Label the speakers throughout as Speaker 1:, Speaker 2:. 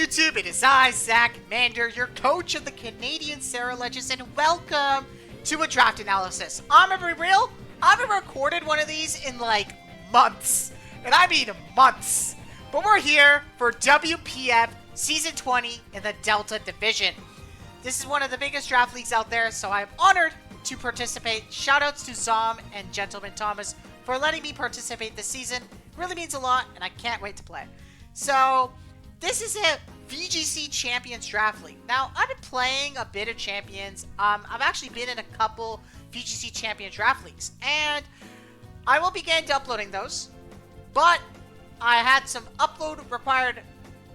Speaker 1: YouTube? It is I, Zach Mander, your coach of the Canadian Sarah Legends, and welcome to a draft analysis. I'm gonna be real, I haven't recorded one of these in like months, and I mean months. But we're here for WPF Season 20 in the Delta Division. This is one of the biggest draft leagues out there, so I'm honored to participate. Shoutouts to Zom and Gentleman Thomas for letting me participate this season. It really means a lot, and I can't wait to play. So, this is a VGC Champions Draft League. Now, I've been playing a bit of Champions. I've actually been in a couple VGC Champions Draft Leagues, and I will begin uploading those. But I had some upload required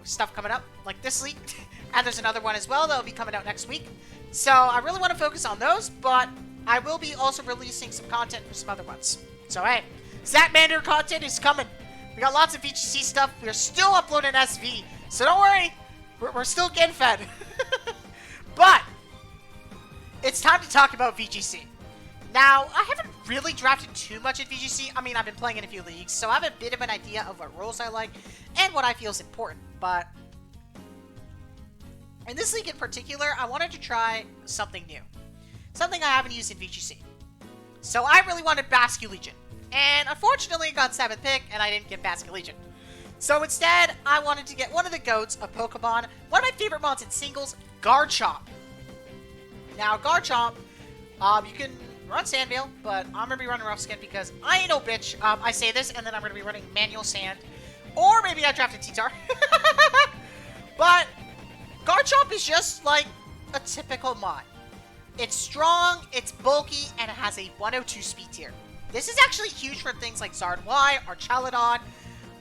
Speaker 1: stuff coming up, like this league, and there's another one as well that will be coming out next week. So I really want to focus on those, but I will be also releasing some content for some other ones. So hey, Zach Mander content is coming. We got lots of VGC stuff. We're still uploading SV, so don't worry. We're still getting fed. But it's time to talk about VGC. Now, I haven't really drafted too much in VGC. I mean, I've been playing in a few leagues, so I have a bit of an idea of what roles I like and what I feel is important. But in this league in particular, I wanted to try something new. Something I haven't used in VGC. So I really wanted Basque Legion. And unfortunately, I got 7th pick, and I didn't get Basque Legion. So instead, I wanted to get one of the GOATs of Pokemon. One of my favorite mons in singles, Garchomp. Now, Garchomp, you can run Sandvale, but I'm going to be running Rough Skin because I ain't no bitch. I say this, and then I'm going to be running Manual Sand. Or maybe I drafted T-Tar. But Garchomp is just like a typical mod. It's strong, it's bulky, and it has a 102 speed tier. This is actually huge for things like Zardwai or Chaladon.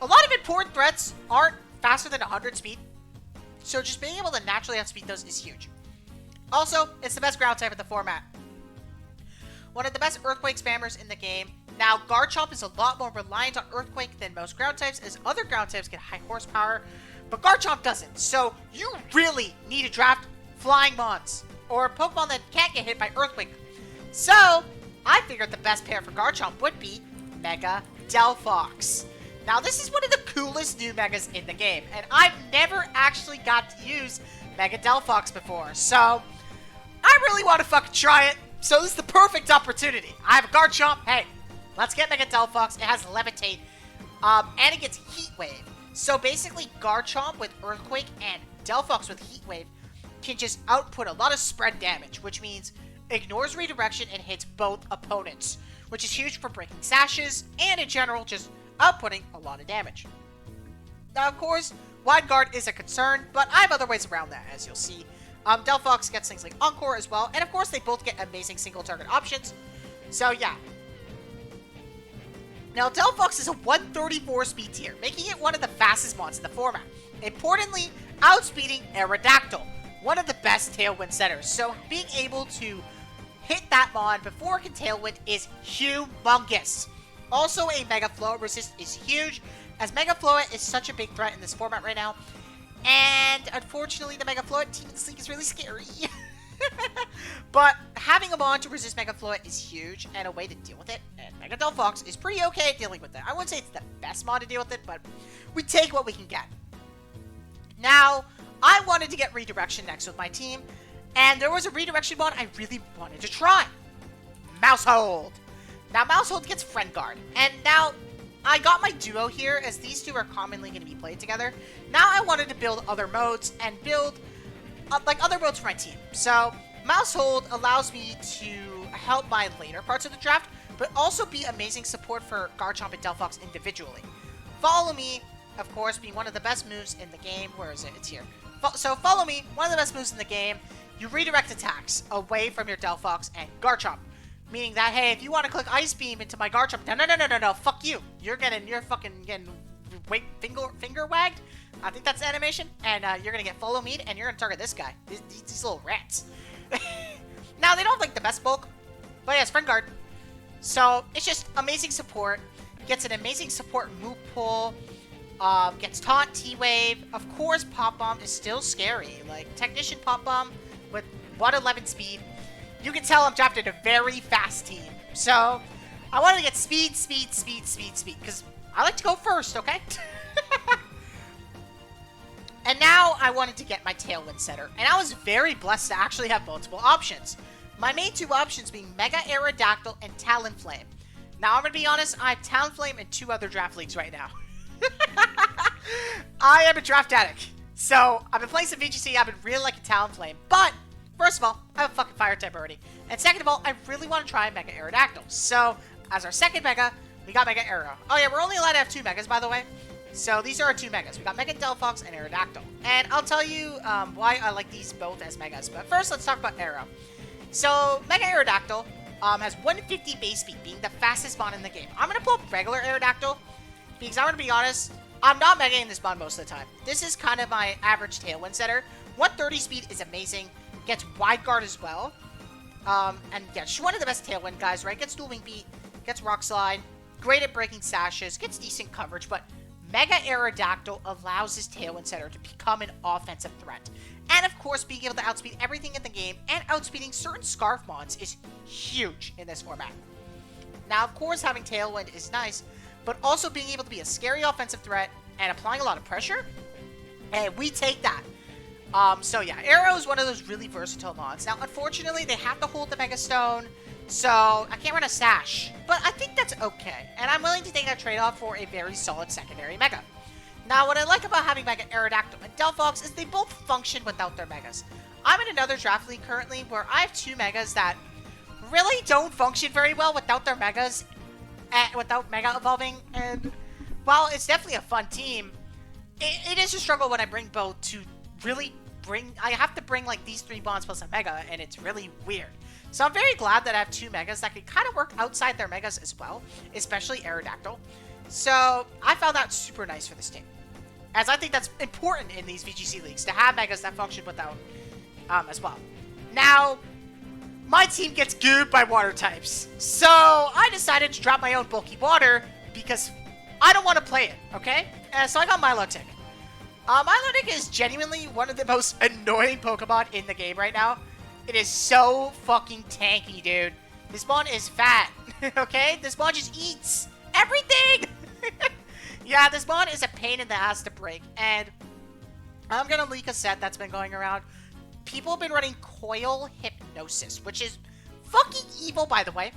Speaker 1: A lot of important threats aren't faster than 100 speed, so just being able to naturally outspeed those is huge. Also, it's the best ground type in the format. One of the best Earthquake spammers in the game. Now, Garchomp is a lot more reliant on Earthquake than most ground types, as other ground types get high horsepower, but Garchomp doesn't. So, you really need to draft Flying Mons, or Pokemon that can't get hit by Earthquake. So, I figured the best pair for Garchomp would be Mega Delphox. Now, this is one of the coolest new Megas in the game, and I've never actually got to use Mega Delphox before, so I really want to fucking try it. So this is the perfect opportunity. I have a Garchomp. Hey, let's get Mega Delphox. It has Levitate, and it gets Heat Wave. So basically, Garchomp with Earthquake and Delphox with Heat Wave can just output a lot of spread damage, which means ignores redirection and hits both opponents, which is huge for breaking sashes and in general just outputting a lot of damage. Now, of course, Wide Guard is a concern, but I have other ways around that, as you'll see. Delphox gets things like Encore as well, and of course they both get amazing single target options. So yeah. Now, Delphox is a 134 speed tier, making it one of the fastest mons in the format. Importantly, outspeeding Aerodactyl, one of the best Tailwind setters. So being able to hit that mon before it can Tailwind is humongous. Also, a Mega Float resist is huge, as Mega Float is such a big threat in this format right now. And unfortunately, the Mega Float team in this league is really scary. But having a mon to resist Mega Float is huge, and a way to deal with it. And Mega Delphox is pretty okay at dealing with it. I wouldn't say it's the best mon to deal with it, but we take what we can get. Now, I wanted to get Redirection next with my team, and there was a Redirection mon I really wanted to try. Mousehold. Now, Mousehold gets Friend Guard, and now I got my duo here, as these two are commonly going to be played together. Now I wanted to build other modes and build like other modes for my team. So Mousehold allows me to help my later parts of the draft, but also be amazing support for Garchomp and Delphox individually. Follow Me, of course, being one of the best moves in the game. Where is it? It's here. So Follow Me, one of the best moves in the game. You redirect attacks away from your Delphox and Garchomp. Meaning that, hey, if you want to click Ice Beam into my Garchomp, no, fuck you. You're fucking getting finger wagged. I think that's the animation. And you're gonna get Follow Me, and you're gonna target this guy. These little rats. Now, they don't have, like, the best bulk, but yeah, it's Friend Guard. So, it's just amazing support. Gets an amazing support move pull. Gets Taunt, T-Wave. Of course, Pop Bomb is still scary. Like, Technician Pop Bomb with 111 speed. You can tell I'm drafted a very fast team. So, I wanted to get speed, because I like to go first, okay? And now, I wanted to get my Tailwind setter, and I was very blessed to actually have multiple options. My main two options being Mega Aerodactyl and Talonflame. Now, I'm going to be honest, I have Talonflame in 2 other draft leagues right now. I am a draft addict. So, I've been playing some VGC, I've been really liking Talonflame, but first of all, I have a fucking fire type already. And second of all, I really want to try Mega Aerodactyl. So, as our second Mega, we got Mega Aero. Oh yeah, we're only allowed to have 2 Megas, by the way. So, these are our 2 Megas. We got Mega Delphox and Aerodactyl. And I'll tell you why I like these both as Megas. But first, let's talk about Aero. So, Mega Aerodactyl has 150 base speed, being the fastest mon in the game. I'm going to pull up regular Aerodactyl, because I'm going to be honest, I'm not Mega-ing this mon most of the time. This is kind of my average Tailwind setter. 130 speed is amazing. Gets Wide Guard as well. And yeah, she's one of the best Tailwind guys, right? Gets Dual Wing Beat, gets Rock Slide, great at breaking sashes, gets decent coverage, but Mega Aerodactyl allows his Tailwind setter to become an offensive threat. And of course, being able to outspeed everything in the game and outspeeding certain Scarf mons is huge in this format. Now, of course, having Tailwind is nice, but also being able to be a scary offensive threat and applying a lot of pressure, and we take that. So yeah, Aero is one of those really versatile mons. Now, unfortunately, they have to hold the Mega Stone, so I can't run a Sash, but I think that's okay, and I'm willing to take that trade-off for a very solid secondary Mega. Now, what I like about having Mega Aerodactyl and Delphox is they both function without their Megas. I'm in another draft league currently where I have 2 Megas that really don't function very well without their Megas, without Mega Evolving, and while it's definitely a fun team, it is a struggle when I bring both to really bring, I have to bring like these 3 bonds plus a Mega, and it's really weird. So I'm very glad that I have 2 Megas that can kind of work outside their Megas as well, especially Aerodactyl. So I found that super nice for this team, as I think that's important in these VGC leagues, to have Megas that function without as well. Now, my team gets gooped by water types, so I decided to drop my own bulky water because I don't want to play it, okay? So I got Milotic. Milotic is genuinely one of the most annoying Pokemon in the game right now. It is so fucking tanky, dude. This mon is fat, okay? This mon just eats everything! Yeah, this mon is a pain in the ass to break, and I'm gonna leak a set that's been going around. People have been running Coil Hypnosis, which is fucking evil, by the way.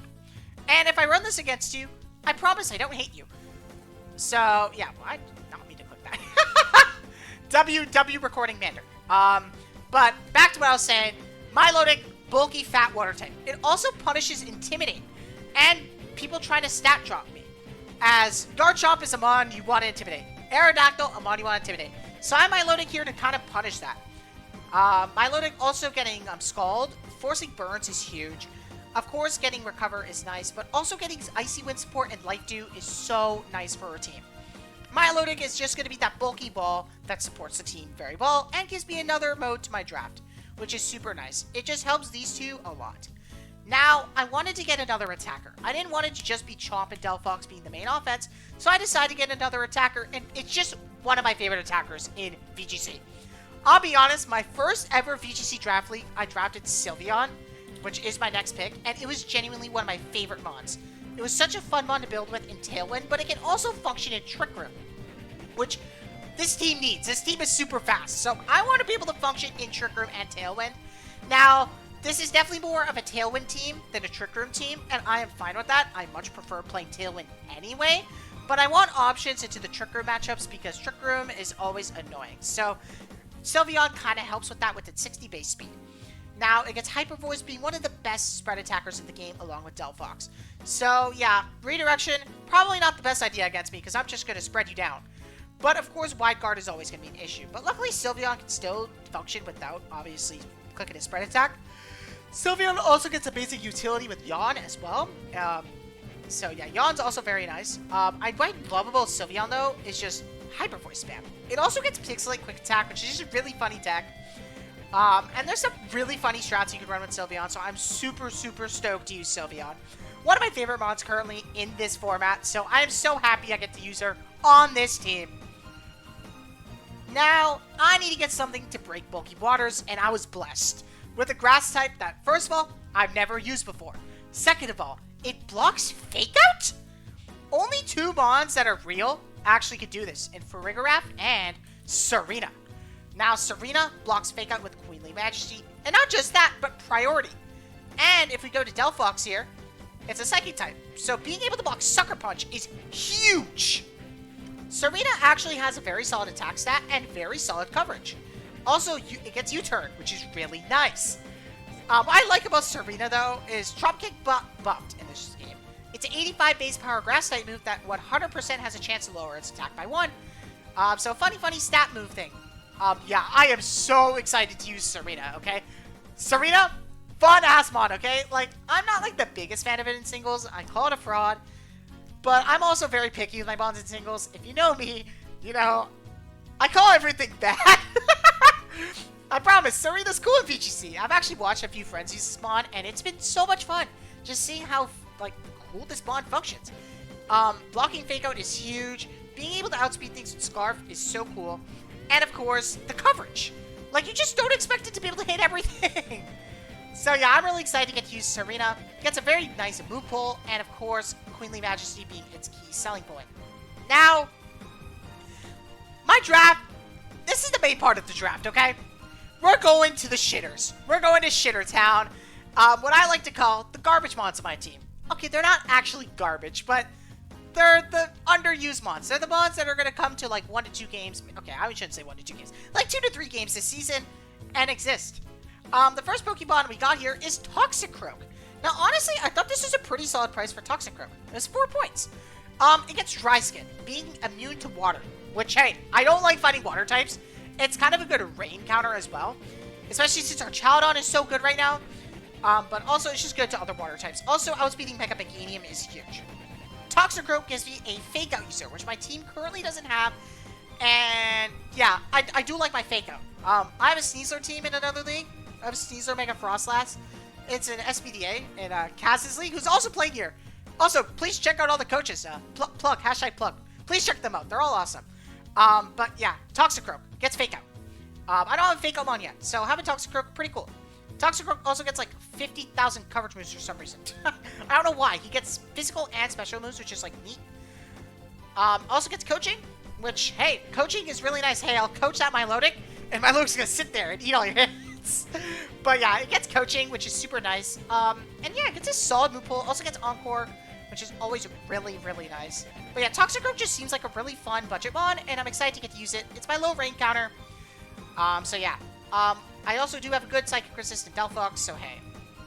Speaker 1: And if I run this against you, I promise I don't hate you. So, yeah, well, I did not mean to click that. W recording Mander. But back to what I was saying. Milotic, bulky, fat water type. It also punishes Intimidate, and people trying to stat drop me. As Garchomp is a mon you want to intimidate. Aerodactyl, a mon you want to intimidate. So I'm Milotic here to kind of punish that. Milotic also getting Scald, forcing burns is huge. Of course, getting Recover is nice, but also getting Icy Wind support and Light Dew is so nice for our team. Milotic is just going to be that bulky ball that supports the team very well and gives me another mode to my draft, which is super nice. It just helps these two a lot. Now, I wanted to get another attacker. I didn't want it to just be Chomp and Delphox being the main offense, so I decided to get another attacker, and it's just one of my favorite attackers in VGC. I'll be honest, my first ever VGC draft league, I drafted Sylveon, which is my next pick, and it was genuinely one of my favorite mons. It was such a fun mon to build with in Tailwind, but it can also function in Trick Room, which this team needs. This team is super fast, so I want to be able to function in Trick Room and Tailwind. Now, this is definitely more of a Tailwind team than a Trick Room team, and I am fine with that. I much prefer playing Tailwind anyway, but I want options into the Trick Room matchups because Trick Room is always annoying. So Sylveon kind of helps with that with its 60 base speed. Now, it gets Hyper Voice, being one of the best spread attackers in the game along with Delphox. So, yeah, Redirection, probably not the best idea against me because I'm just going to spread you down. But, of course, Wide Guard is always going to be an issue. But luckily, Sylveon can still function without, obviously, clicking his spread attack. Sylveon also gets a basic utility with Yawn as well. So, yeah, Yawn's also very nice. I find lovable Sylveon, though, is just Hyper Voice spam. It also gets Pixelate Quick Attack, which is just a really funny deck. And there's some really funny strats you can run with Sylveon, so I'm super, super stoked to use Sylveon. One of my favorite mods currently in this format, so I am so happy I get to use her on this team. Now, I need to get something to break bulky waters, and I was blessed with a grass type that, first of all, I've never used before. Second of all, it blocks Fake Out? Only 2 mons that are real actually could do this, in Farigiraf and Serena. Now, Serena blocks Fake Out with Queenly Majesty. And not just that, but Priority. And if we go to Delphox here, it's a Psychic type. So being able to block Sucker Punch is huge. Serena actually has a very solid attack stat and very solid coverage. Also, it gets U-turn, which is really nice. What I like about Serena, though, is Drop Kick buffed in this game. It's an 85 base power grass type move that 100% has a chance to lower its attack by 1. So funny stat move thing. Yeah, I am so excited to use Serena, okay? Serena, fun-ass mod, okay? Like, I'm not, like, the biggest fan of it in singles. I call it a fraud. But I'm also very picky with my bonds in singles. If you know me, you know, I call everything bad. I promise, Serena's cool in VGC. I've actually watched a few friends use this bond, and it's been so much fun. Just seeing how, like, cool this bond functions. Blocking Fake Out is huge. Being able to outspeed things with Scarf is so cool. And, of course, the coverage. Like, you just don't expect it to be able to hit everything. So, yeah, I'm really excited to get to use Serena. It gets a very nice move pull, and, of course, Queenly Majesty being its key selling point. Now, my draft, this is the main part of the draft, okay? We're going to the shitters. We're going to Shitter Town. What I like to call the garbage mons of my team. Okay, they're not actually garbage, but they're the underused mons. They're the mons that are going to come to like 1 to 2 games. Okay, I shouldn't say 1 to 2 games. Like 2 to 3 games this season and exist. The first Pokemon we got here is Toxicroak. Now, honestly, I thought this was a pretty solid price for Toxicroak. It was 4 points. It gets Dry Skin, being immune to water. Which, hey, I don't like fighting water types. It's kind of a good rain counter as well. Especially since our Chowdon is so good right now. But also, it's just good to other water types. Also, outspeeding Mega Meganium is huge. Toxicroak gives me a Fake Out user, which my team currently doesn't have. And, yeah, I do like my Fake Out. I have a Sneasler team in another league. I have a Sneasler Mega Frostlass. It's an SPDA in Kaz's league, who's also playing here. Also, please check out all the coaches. Plug, hashtag plug. Please check them out. They're all awesome. But yeah, Toxicroak gets Fake Out. I don't have a Fake Out on yet, so having Toxicroak, pretty cool. Toxicroak also gets like 50,000 coverage moves for some reason. I don't know why. He gets physical and special moves, which is like neat. Also gets coaching, which, hey, coaching is really nice. Hey, I'll coach that Milotic, and Milodic's gonna sit there and eat all your hits. But yeah, it gets coaching, which is super nice. And yeah, it gets a solid move pool. Also gets Encore, which is always really, really nice. But yeah, Toxicroak just seems like a really fun budget mod, and I'm excited to get to use it. It's my low rain counter. So yeah. I also do have a good Psychic Resistant Delphox, so hey.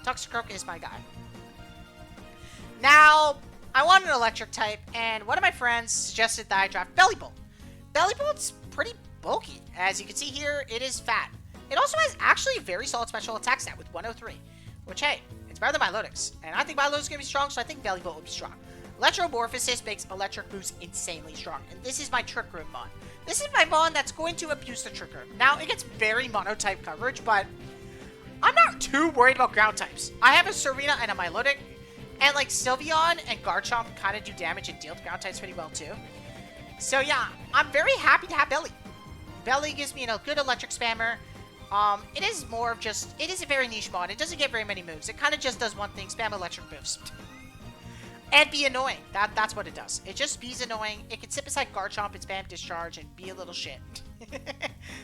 Speaker 1: Toxicroak is my guy. Now, I want an electric type, and one of my friends suggested that I draft Bellibolt. Bellibolt's pretty bulky. As you can see here, it is fat. It also has actually a very solid special attack stat with 103, which, hey, it's better than Milotic's. And I think Milotic's going to be strong, so I think Bellibolt will be strong. Electromorphosis makes electric boost insanely strong, and this is my Trick Room mod. This is my mod that's going to abuse the Trick Room. Now, it gets very mono-type coverage, but I'm not too worried about ground types. I have a Serena and a Milotic, and like Sylveon and Garchomp kind of do damage and deal to ground types pretty well too. So yeah, I'm very happy to have Belly. Belly gives me a good electric spammer. It is more of just, it is a very niche mod. It doesn't get very many moves. It kind of just does one thing, spam electric moves. And be annoying. That's what it does. It just be annoying. It can sit beside Garchomp and spam Discharge and be a little shit.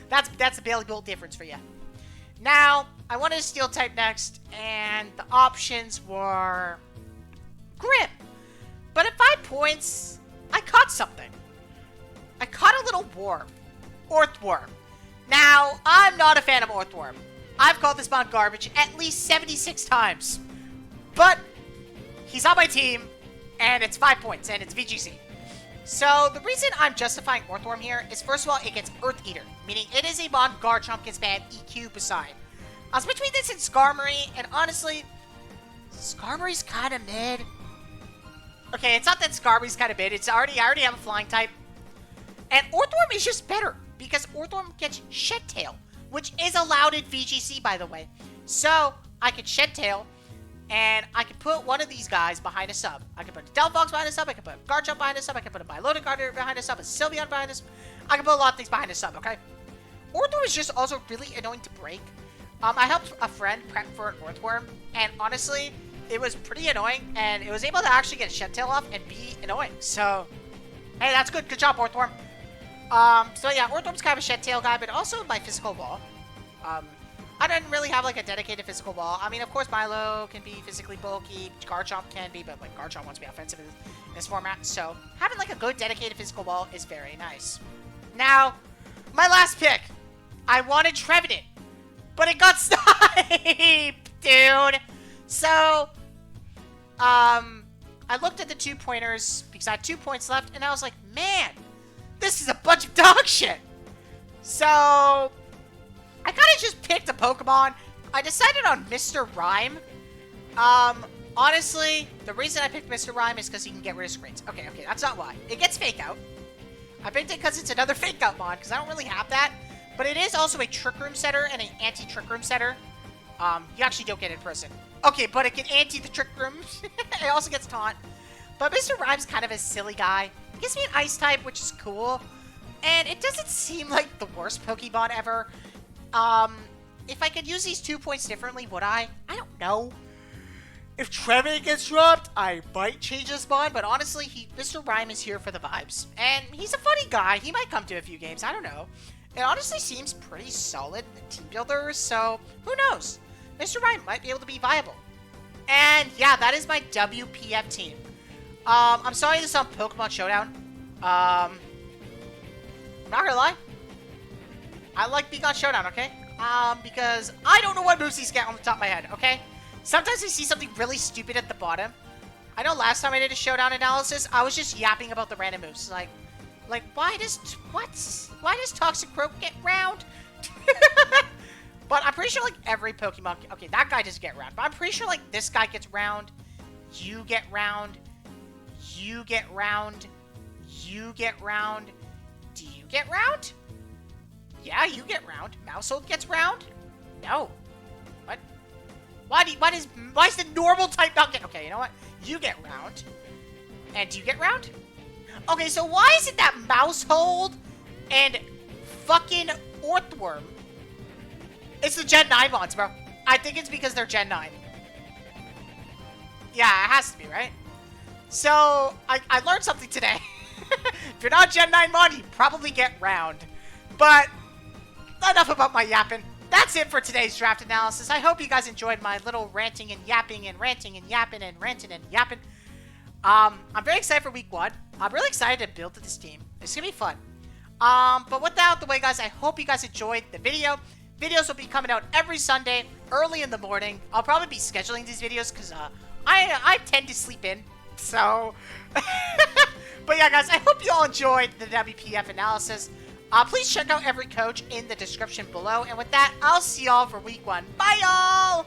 Speaker 1: that's the Bellibolt difference for you. Now, I wanted a Steel type next, and the options were Grim. But at 5 points, I caught something. I caught a little worm. Orthworm. Now, I'm not a fan of Orthworm. I've called this mod garbage at least 76 times. But he's on my team, and it's 5 points, and it's VGC. So, the reason I'm justifying Orthworm here is, first of all, it gets Earth Eater, meaning it is a mod Garchomp can spam EQ beside. I was between this and Skarmory, and honestly, Skarmory's kind of mid. Okay, it's not that Skarmory's kind of mid, I already have a flying type. And Orthworm is just better, because Orthworm gets Shed Tail, which is allowed in VGC, by the way. So, I could Shed Tail, and I can put one of these guys behind a sub. I can put a Delphox behind a sub, I can put a Garchomp behind a sub, I can put a Milotic behind a sub, a Sylveon behind a sub. I can put a lot of things behind a sub, okay? Orthworm is just also really annoying to break. I helped a friend prep for an Orthworm, and honestly, it was pretty annoying, and it was able to actually get Shed Tail off and be annoying. So, hey, that's good. Good job, Orthworm. So yeah, Orthworm's kind of a shed tail guy, but also my physical ball. I don't really have like a dedicated physical ball. I mean, of course, Milo can be physically bulky, Garchomp can be, but like Garchomp wants to be offensive in this format. So having like a good dedicated physical ball is very nice. Now, my last pick. I wanted Trevenant, but it got sniped, dude. So, I looked at the 2 pointers because I had 2 points left, and I was like, man, this is a bunch of dog shit. So, I kind of just picked a Pokemon. I decided on Mr. Rhyme. Honestly, the reason I picked Mr. Rhyme is because he can get rid of screens. Okay, that's not why. It gets Fake Out. I picked it because it's another Fake Out mod, because I don't really have that. But it is also a Trick Room setter and an anti-Trick Room setter. You actually don't get it in person. Okay, but it can anti the Trick Room. It also gets Taunt. But Mr. Rhyme's kind of a silly guy. He gives me an Ice type, which is cool. And it doesn't seem like the worst Pokemon ever. If I could use these 2 points differently, would I? I don't know. If Trevenant gets dropped, I might change his mind. But honestly, Mr. Rhyme is here for the vibes. And he's a funny guy. He might come to a few games. I don't know. It honestly seems pretty solid in team builders, so who knows? Mr. Rhyme might be able to be viable. And yeah, that is my WPF team. I'm sorry this is on Pokemon Showdown. I'm not gonna lie. I like being on Showdown, okay? Because I don't know what moves he's got on the top of my head, okay? Sometimes I see something really stupid at the bottom. I know last time I did a Showdown analysis, I was just yapping about the random moves. Like, why does Toxic Croak get round? But I'm pretty sure, like, every Pokemon... Okay, that guy doesn't get round. But I'm pretty sure, like, this guy gets round. You get round. You get round. You get round. Do you get round? Yeah, you get round. Mousehold gets round? No. What? Why is the normal type not get... Okay, you know what? You get round. And do you get round? Okay, so why is it that Mousehold and fucking Orthworm? It's the Gen 9 mods, bro. I think it's because they're Gen 9. Yeah, it has to be, right? So, I learned something today. If you're not Gen 9 mod, you probably get round. But, enough about my yapping. That's it for today's draft analysis. I hope you guys enjoyed my little ranting and yapping and ranting and yapping and ranting and yapping. I'm very excited for week 1. I'm really excited to build this team. It's gonna be fun. But with that out the way, guys, I hope you guys enjoyed the video. Videos will be coming out every Sunday, early in the morning. I'll probably be scheduling these videos because I tend to sleep in. So, but yeah, guys, I hope you all enjoyed the WPF analysis. Please check out every coach in the description below. And with that, I'll see y'all for week 1. Bye, y'all!